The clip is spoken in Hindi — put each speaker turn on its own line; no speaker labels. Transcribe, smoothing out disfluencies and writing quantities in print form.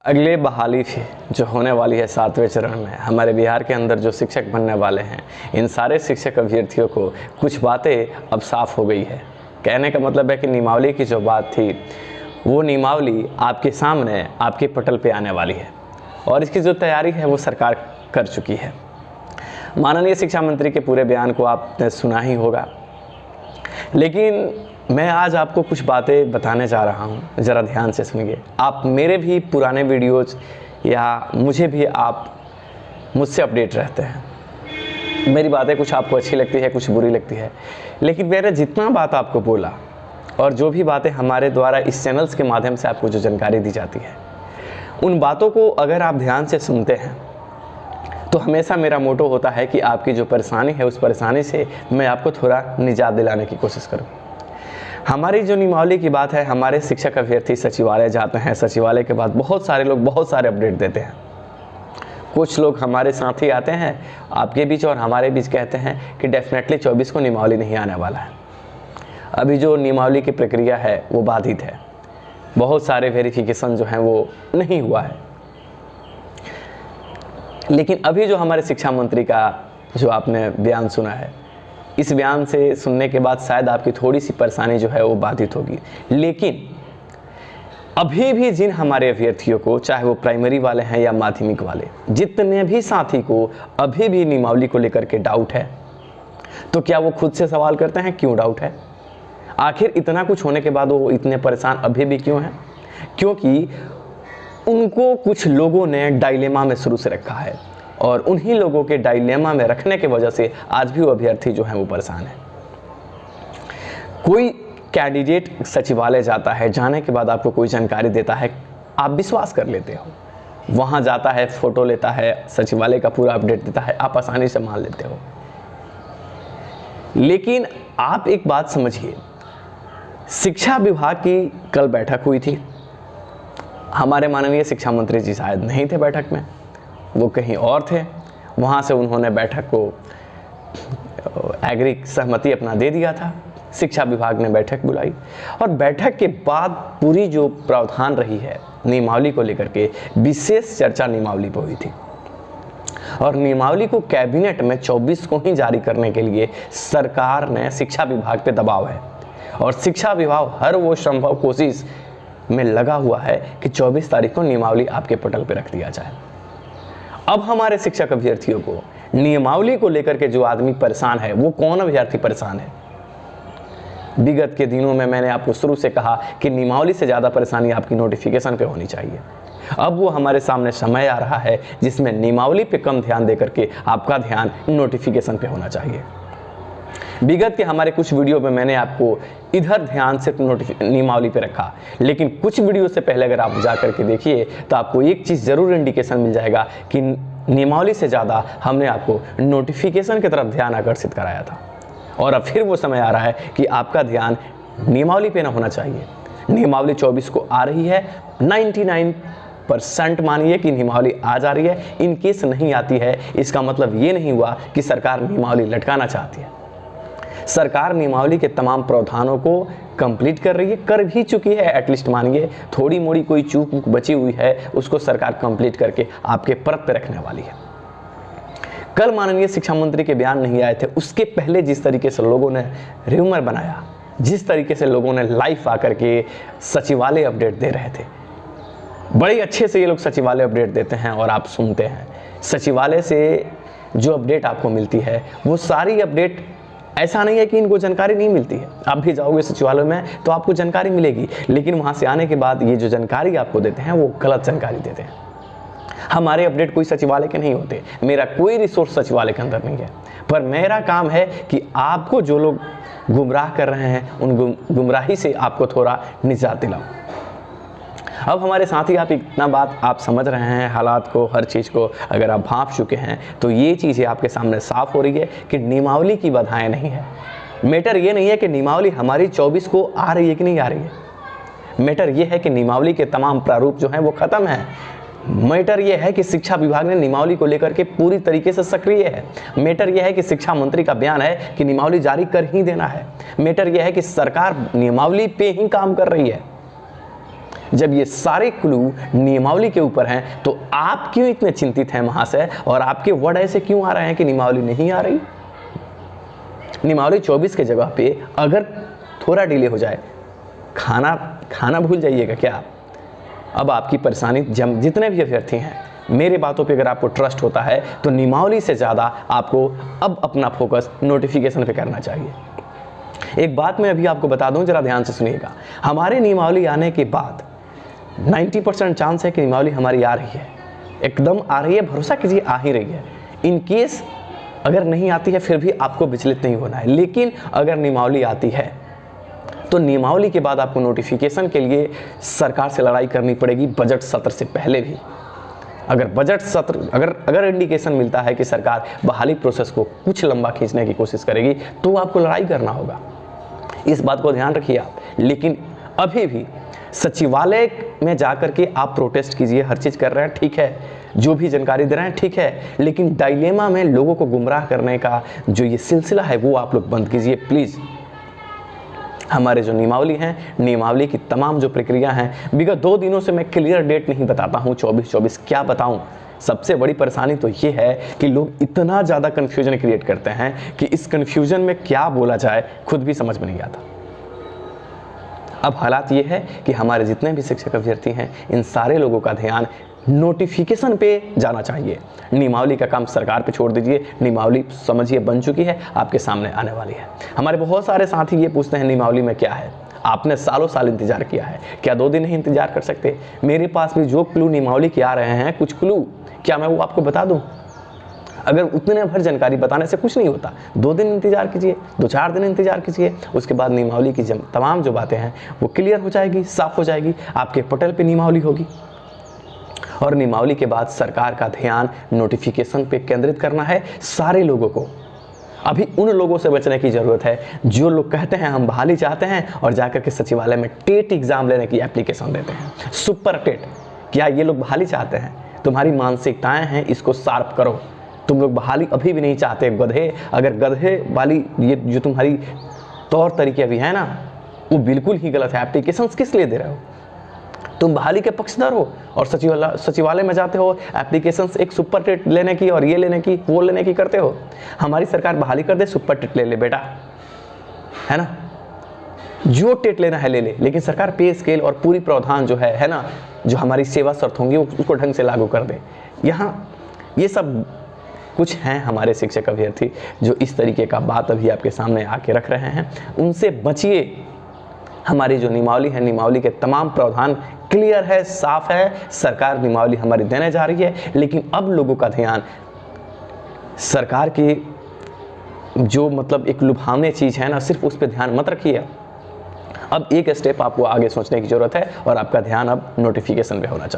अगले बहाली जो होने वाली है 7वें चरण में, हमारे बिहार के अंदर जो शिक्षक बनने वाले हैं, इन सारे शिक्षक अभ्यर्थियों को कुछ बातें अब साफ हो गई है। कहने का मतलब है कि नियमावली की जो बात थी वो नियमावली आपके सामने आपके पटल पे आने वाली है और इसकी जो तैयारी है वो सरकार कर चुकी है। माननीय शिक्षा मंत्री के पूरे बयान को आपने सुना ही होगा, लेकिन मैं आज आपको कुछ बातें बताने जा रहा हूँ, ज़रा ध्यान से सुनिए। आप मेरे भी पुराने वीडियोज़ या मुझे भी आप मुझसे अपडेट रहते हैं। मेरी बातें कुछ आपको अच्छी लगती है, कुछ बुरी लगती है, लेकिन मैंने जितना बात आपको बोला और जो भी बातें हमारे द्वारा इस चैनल्स के माध्यम से आपको जो जानकारी दी जाती है, उन बातों को अगर आप ध्यान से सुनते हैं तो हमेशा मेरा मोटो होता है कि आपकी जो परेशानी है उस परेशानी से मैं आपको थोड़ा निजात दिलाने की कोशिश करूँ। हमारी जो नियमावली की बात है, हमारे शिक्षक अभ्यर्थी सचिवालय जाते हैं, सचिवालय के बाद बहुत सारे लोग बहुत सारे अपडेट देते हैं। कुछ लोग हमारे साथ ही आते हैं आपके बीच और हमारे बीच, कहते हैं कि डेफिनेटली 24 को नियमावली नहीं आने वाला है। अभी जो नियमावली की प्रक्रिया है वो बाधित है, बहुत सारे वेरिफिकेशन जो हैं वो नहीं हुआ है। लेकिन अभी जो हमारे शिक्षा मंत्री का जो आपने बयान सुना है, इस बयान से सुनने के बाद शायद आपकी थोड़ी सी परेशानी जो है वो बाधित होगी। लेकिन अभी भी जिन हमारे अभ्यर्थियों को, चाहे वो प्राइमरी वाले हैं या माध्यमिक वाले, जितने भी साथी को अभी भी नियमावली को लेकर के डाउट है, तो क्या वो खुद से सवाल करते हैं क्यों डाउट है? आखिर इतना कुछ होने के बाद वो इतने परेशान अभी भी क्यों हैं? क्योंकि उनको कुछ लोगों ने डायलेमा में शुरू से रखा है और उन्हीं लोगों के डायलेमा में रखने की वजह से आज भी वो अभ्यर्थी जो हैं वो परेशान है। कोई कैंडिडेट सचिवालय जाता है, जाने के बाद आपको कोई जानकारी देता है, आप विश्वास कर लेते हो, वहाँ जाता है, फोटो लेता है, सचिवालय का पूरा अपडेट देता है, आप आसानी से मान लेते हो। लेकिन आप एक बात समझिए, शिक्षा विभाग की कल बैठक हुई थी, हमारे माननीय शिक्षा मंत्री जी शायद नहीं थे बैठक में, वो कहीं और थे। वहाँ से उन्होंने बैठक को एग्री सहमति अपना दे दिया था। शिक्षा विभाग ने बैठक बुलाई और बैठक के बाद पूरी जो प्रावधान रही है नियमावली को लेकर के, विशेष चर्चा नियमावली पर हुई थी और नियमावली को कैबिनेट में 24 को ही जारी करने के लिए सरकार ने शिक्षा विभाग पे दबाव है और शिक्षा विभाग हर वो संभव कोशिश में लगा हुआ है कि 24 तारीख को नियमावली आपके पटल पे रख दिया जाए। अब हमारे शिक्षक अभ्यर्थियों को नियमावली को लेकर के जो आदमी परेशान है, वो कौन अभ्यर्थी परेशान है? विगत के दिनों में मैंने आपको शुरू से कहा कि नियमावली से ज़्यादा परेशानी आपकी नोटिफिकेशन पे होनी चाहिए। अब वो हमारे सामने समय आ रहा है जिसमें नियमावली पे कम ध्यान देकर के आपका ध्यान नोटिफिकेशन पे होना चाहिए। विगत के हमारे कुछ वीडियो में मैंने आपको इधर ध्यान से नियमावली पे रखा, लेकिन कुछ वीडियो से पहले अगर आप जा करके देखिए तो आपको एक चीज़ ज़रूर इंडिकेशन मिल जाएगा कि नियमावली से ज़्यादा हमने आपको नोटिफिकेशन की तरफ ध्यान आकर्षित कराया था और अब फिर वो समय आ रहा है कि आपका ध्यान नियमावली पे ना होना चाहिए। नियमावली 24 को आ रही है, 99% मानिए कि नियमावली आ जा रही है। इन केस नहीं आती है, इसका मतलब ये नहीं हुआ कि सरकार नियमावली लटकाना चाहती है। सरकार नियमावली के तमाम प्रावधानों को कंप्लीट कर रही है, कर भी चुकी है। एटलीस्ट मानिए थोड़ी मोड़ी कोई चूक बची हुई है उसको सरकार कंप्लीट करके आपके परत पे रखने वाली है। कल माननीय शिक्षा मंत्री के बयान नहीं आए थे, उसके पहले जिस तरीके से लोगों ने र्यूमर बनाया, जिस तरीके से लोगों ने लाइव आकर के सचिवालय अपडेट दे रहे थे, बड़े अच्छे से ये लोग सचिवालय अपडेट देते हैं और आप सुनते हैं। सचिवालय से जो अपडेट आपको मिलती है वो सारी अपडेट, ऐसा नहीं है कि इनको जानकारी नहीं मिलती है। आप भी जाओगे सचिवालय में तो आपको जानकारी मिलेगी, लेकिन वहाँ से आने के बाद ये जो जानकारी आपको देते हैं वो गलत जानकारी देते हैं। हमारे अपडेट कोई सचिवालय के नहीं होते, मेरा कोई रिसोर्स सचिवालय के अंदर नहीं है, पर मेरा काम है कि आपको जो लोग गुमराह कर रहे हैं उन गुमराही से आपको थोड़ा निजात दिलाऊं। अब हमारे साथी आप इतना बात आप समझ रहे हैं, हालात को, हर चीज़ को अगर आप भांप चुके हैं तो ये चीज़ें आपके सामने साफ हो रही है कि नियमावली की बाधाएं नहीं है। मैटर ये नहीं है कि नियमावली हमारी 24 को आ रही है कि नहीं आ रही है, मैटर ये है कि नियमावली के तमाम प्रारूप जो हैं वो ख़त्म है। मैटर यह है कि शिक्षा विभाग ने नियमावली को लेकर के पूरी तरीके से सक्रिय है। मैटर यह है कि शिक्षा मंत्री का बयान है कि नियमावली जारी कर ही देना है। मैटर यह है कि सरकार नियमावली पे ही काम कर रही है। जब ये सारे क्लू नियमावली के ऊपर हैं तो आप क्यों इतने चिंतित हैं महाशय, और आपके वर्ड ऐसे क्यों आ रहे हैं कि नियमावली नहीं आ रही? नियमावली 24 के जगह पे अगर थोड़ा डिले हो जाए, खाना भूल जाइएगा क्या? अब आपकी परेशानी जितने भी अभ्यर्थी हैं, मेरे बातों पे अगर आपको ट्रस्ट होता है तो नियमावली से ज़्यादा आपको अब अपना फोकस नोटिफिकेशन पे करना चाहिए। एक बात मैं अभी आपको बता दूं, जरा ध्यान से सुनिएगा। हमारे नियमावली आने के बाद 90% चांस है कि नियमावली हमारी आ रही है, एकदम आ रही है, भरोसा कीजिए आ ही रही है। इन केस अगर नहीं आती है फिर भी आपको विचलित नहीं होना है, लेकिन अगर नियमावली आती है तो नियमावली के बाद आपको नोटिफिकेशन के लिए सरकार से लड़ाई करनी पड़ेगी बजट सत्र से पहले भी। अगर बजट सत्र अगर इंडिकेशन मिलता है कि सरकार बहाली प्रोसेस को कुछ लंबा खींचने की कोशिश करेगी तो आपको लड़ाई करना होगा, इस बात को ध्यान रखिए आप। लेकिन अभी भी सचिवालय में जाकर के आप प्रोटेस्ट कीजिए, हर चीज़ कर रहे हैं ठीक है, जो भी जानकारी दे रहे हैं ठीक है, लेकिन डायलेमा में लोगों को गुमराह करने का जो ये सिलसिला है वो आप लोग बंद कीजिए प्लीज़। हमारे जो नियमावली हैं, नियमावली की तमाम जो प्रक्रिया हैं, विगत 2 दिनों से मैं क्लियर डेट नहीं बताता हूँ, 24 क्या बताऊँ। सबसे बड़ी परेशानी तो ये है कि लोग इतना ज़्यादा कन्फ्यूजन क्रिएट करते हैं कि इस कन्फ्यूजन में क्या बोला जाए खुद भी समझ में नहीं आता। अब हालात ये है कि हमारे जितने भी शिक्षक अभ्यर्थी हैं, इन सारे लोगों का ध्यान नोटिफिकेशन पे जाना चाहिए। नियमावली का काम सरकार पे छोड़ दीजिए। नियमावली समझिए बन चुकी है, आपके सामने आने वाली है। हमारे बहुत सारे साथी ये पूछते हैं नियमावली में क्या है, आपने सालों साल इंतजार किया है, क्या 2 दिन नहीं इंतजार कर सकते? मेरे पास भी जो क्लू नियमावली के आ रहे हैं, कुछ क्लू, क्या मैं वो आपको बता दूं? अगर उतने भर जानकारी बताने से कुछ नहीं होता, 2 दिन इंतजार कीजिए, 2-4 दिन इंतजार कीजिए, उसके बाद नियमावली की तमाम जो बातें हैं वो क्लियर हो जाएगी, साफ हो जाएगी, आपके पोर्टल पे नियमावली होगी। और नियमावली के बाद सरकार का ध्यान नोटिफिकेशन पे केंद्रित करना है सारे लोगों को। अभी उन लोगों से बचने की ज़रूरत है जो लोग कहते हैं हम बहाली चाहते हैं और जाकर के सचिवालय में टेट एग्ज़ाम लेने की एप्लीकेशन देते हैं, सुपर टेट। क्या ये लोग बहाली चाहते हैं? तुम्हारी मानसिकताएं हैं, इसको शार्प करो। तुम लोग बहाली अभी भी नहीं चाहते, गधे। अगर गधे वाली ये जो तुम्हारी तौर तरीके अभी है ना, वो बिल्कुल ही गलत है। एप्लीकेशन किस लिए दे रहे हो? तुम बहाली के पक्षधर हो और सचिवालय में जाते हो एप्लीकेशन एक सुपर टेट लेने की और ये लेने की वो लेने की करते हो। हमारी सरकार बहाली कर दे, सुपर टेट ले ले बेटा, है ना, जो टेट लेना है ले ले, लेकिन सरकार पे स्केल और पूरी प्रावधान जो है ना, जो हमारी सेवा शर्त होंगी उसको ढंग से लागू कर दे। यहाँ ये सब कुछ हैं हमारे शिक्षक अभ्यर्थी जो इस तरीके का बात अभी आपके सामने आके रख रहे हैं, उनसे बचिए। हमारी जो नियमावली है, नियमावली के तमाम प्रावधान क्लियर है, साफ है, सरकार नियमावली हमारी देने जा रही है, लेकिन अब लोगों का ध्यान सरकार की जो मतलब एक लुभावने चीज़ है ना, सिर्फ उस पर ध्यान मत रखिए। अब एक स्टेप आपको आगे सोचने की ज़रूरत है और आपका ध्यान अब नोटिफिकेशन पे होना चाहिए।